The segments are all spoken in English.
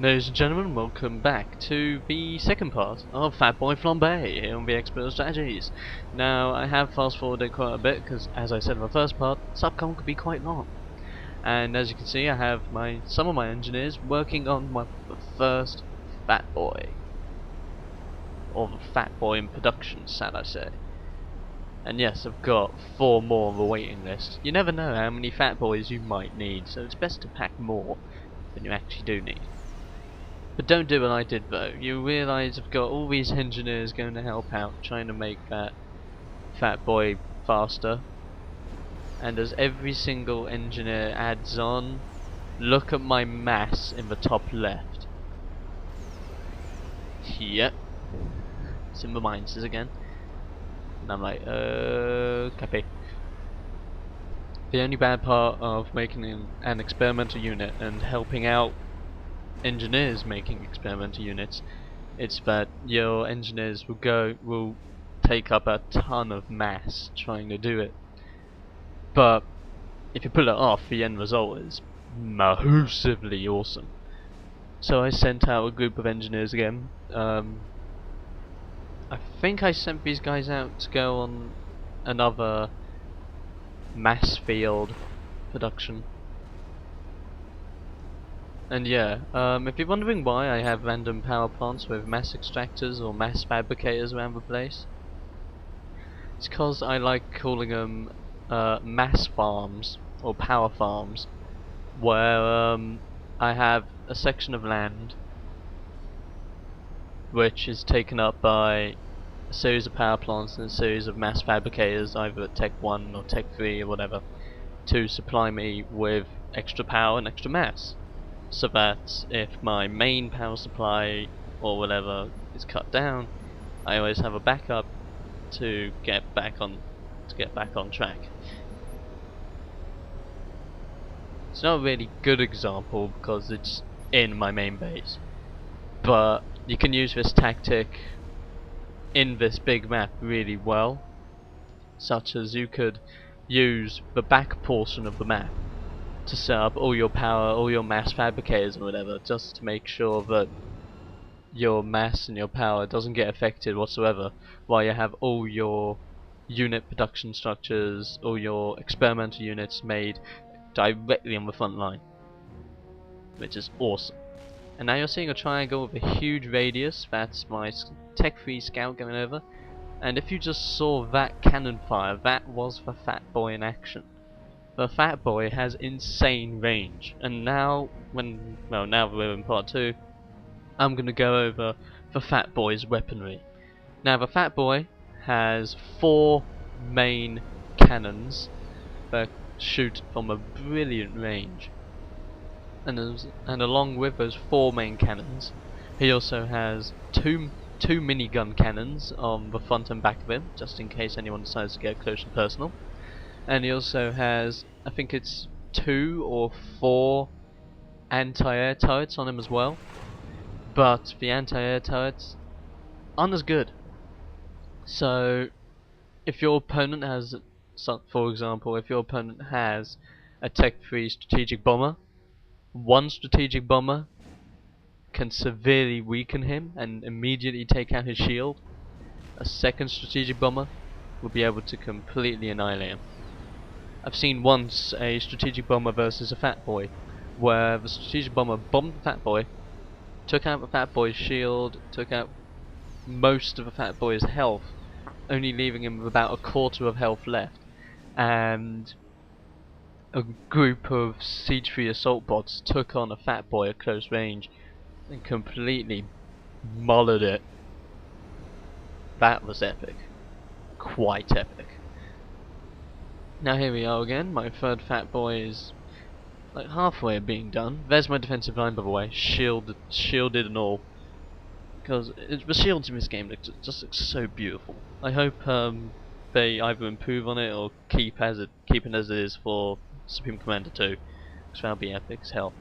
Ladies and gentlemen, welcome back to the second part of Fatboy Flambe here on TheXploder strategies. Now, I have fast forwarded quite a bit because, as I said in the first part, SupCom could be quite long. And as you can see, I have some of my engineers working on the first Fatboy, or the Fatboy in production, shall I say. And yes, I've got 4 more on the waiting list. You never know how many Fatboys you might need, so it's best to pack more than you actually do need. But don't do what I did though. You realise I've got all these engineers going to help out, trying to make that Fatboy faster. And as every single engineer adds on, look at my mass in the top left. Yep. It's in the mines again. And I'm like, copy. The only bad part of making an experimental unit and helping out engineers making experimental units, it's that your engineers will take up a ton of mass trying to do it. But if you pull it off, the end result is massively awesome. So I sent out a group of engineers again. I think I sent these guys out to go on another mass field production. And yeah, if you're wondering why I have random power plants with mass extractors or mass fabricators around the place, it's because I like calling them mass farms or power farms, where I have a section of land which is taken up by a series of power plants and a series of mass fabricators, either at Tech 1 or Tech 3 or whatever, to supply me with extra power and extra mass. So that if my main power supply or whatever is cut down, I always have a backup to get back on track. It's not a really good example because it's in my main base, but you can use this tactic in this big map really well, such as you could use the back portion of the map to set up all your power, all your mass fabricators or whatever, just to make sure that your mass and your power doesn't get affected whatsoever, while you have all your unit production structures, all your experimental units made directly on the front line, which is awesome. And now you're seeing a triangle with a huge radius. That's my Tech 3 scout going over, and if you just saw that cannon fire, that was the Fatboy in action. The Fatboy has insane range, and now now we're in part 2, I'm going to go over the Fatboy's weaponry. Now the Fatboy has 4 main cannons that shoot from a brilliant range, and along with those 4 main cannons, he also has two minigun cannons on the front and back of him, just in case anyone decides to get close and personal. And he also has, I think it's 2 or 4 anti-air turrets on him as well. But the anti-air turrets aren't as good. So if your opponent has, for example, if your opponent has a Tech 3 strategic bomber, one strategic bomber can severely weaken him and immediately take out his shield. A second strategic bomber will be able to completely annihilate him. I've seen once a strategic bomber versus a Fatboy, where the strategic bomber bombed the Fatboy, took out the Fatboy's shield, took out most of the Fatboy's health, only leaving him with about a quarter of health left, and a group of Siege 3 assault bots took on a Fatboy at close range and completely mullered it. That was epic. Quite epic. Now here we are again, my third Fatboy is like halfway of being done. There's my defensive line, by the way, shielded and all. Because the shields in this game just look so beautiful. I hope they either improve on it or keep it as it is for Supreme Commander 2. Because that'll be epic as hell.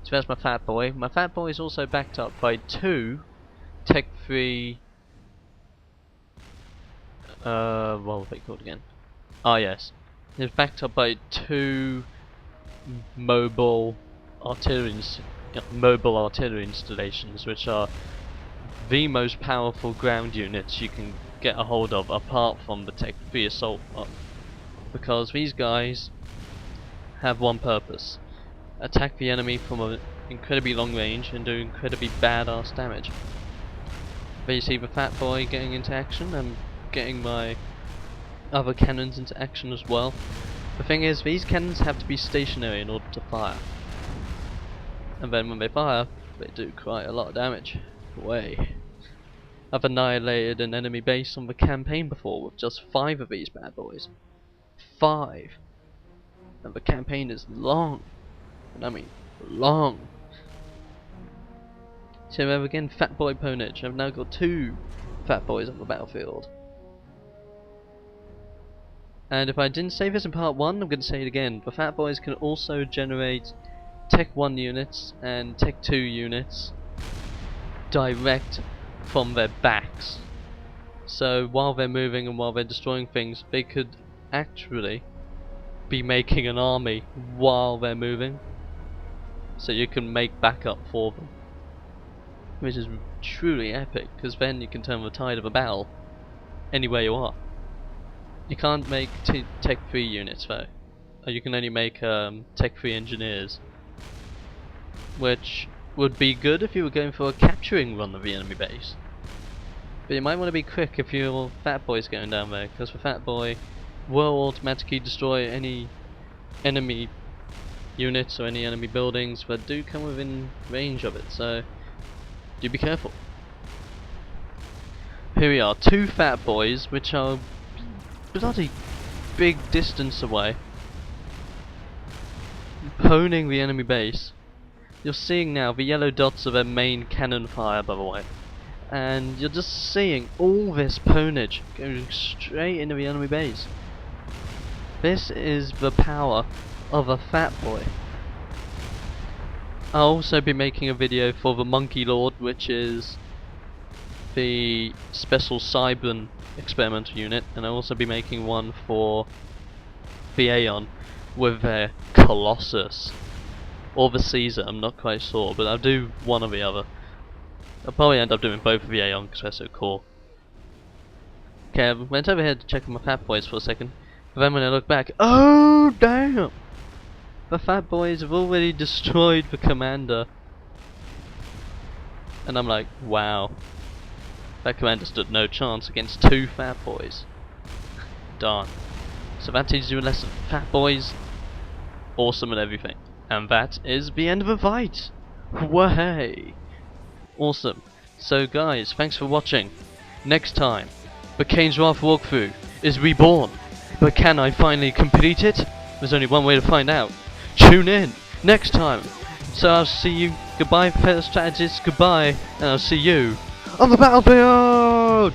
So there's my Fatboy. My Fatboy is also backed up by 2 Tech 3... what were they called again? Ah yes. It's backed up by 2 mobile artillery mobile artillery installations, which are the most powerful ground units you can get a hold of apart from the Tech 3 assault one. Because these guys have one purpose: attack the enemy from an incredibly long range and do incredibly badass damage. But you see the Fatboy getting into action and getting my other cannons into action as well. The thing is, these cannons have to be stationary in order to fire. And then when they fire, they do quite a lot of damage. Way. I've annihilated an enemy base on the campaign before with just 5 of these bad boys. 5! And the campaign is long. And I mean, long. So there again, Fatboy Ponage. I've now got 2 Fatboys on the battlefield. And if I didn't say this in part 1, I'm going to say it again. The Fatboys can also generate Tech 1 units and Tech 2 units direct from their backs. So while they're moving and while they're destroying things, they could actually be making an army while they're moving. So you can make backup for them. Which is truly epic, because then you can turn the tide of a battle anywhere you are. You can't make Tech 3 units though. You can only make Tech 3 engineers. Which would be good if you were going for a capturing run of the enemy base. But you might want to be quick if your Fatboy's going down there, because the Fatboy will automatically destroy any enemy units or any enemy buildings that do come within range of it, so do be careful. Here we are, 2 Fatboys which are bloody big distance away, honing the enemy base. You're seeing now the yellow dots of their main cannon fire, by the way, and you're just seeing all this ponage going straight into the enemy base. This is the power of a Fatboy. I'll also be making a video for the Monkey Lord, which is the special Cybran experimental unit, and I'll also be making one for the Aeon with their Colossus or the Caesar. I'm not quite sure, but I'll do one or the other. I'll probably end up doing both of the Aeon because they're so cool. Okay, I went over here to check on my Fatboys for a second, but then when I look back, oh damn! The Fatboys have already destroyed the commander. And I'm like, wow. That commander stood no chance against 2 Fatboys. Darn. So that teaches you a lesson. Fatboys, awesome and everything. And that is the end of the fight. Way. Awesome. So guys, thanks for watching. Next time, the Kane's Wrath walkthrough is reborn. But can I finally complete it? There's only one way to find out. Tune in next time. So I'll see you. Goodbye, fellow strategists. Goodbye, and I'll see you on the battlefield.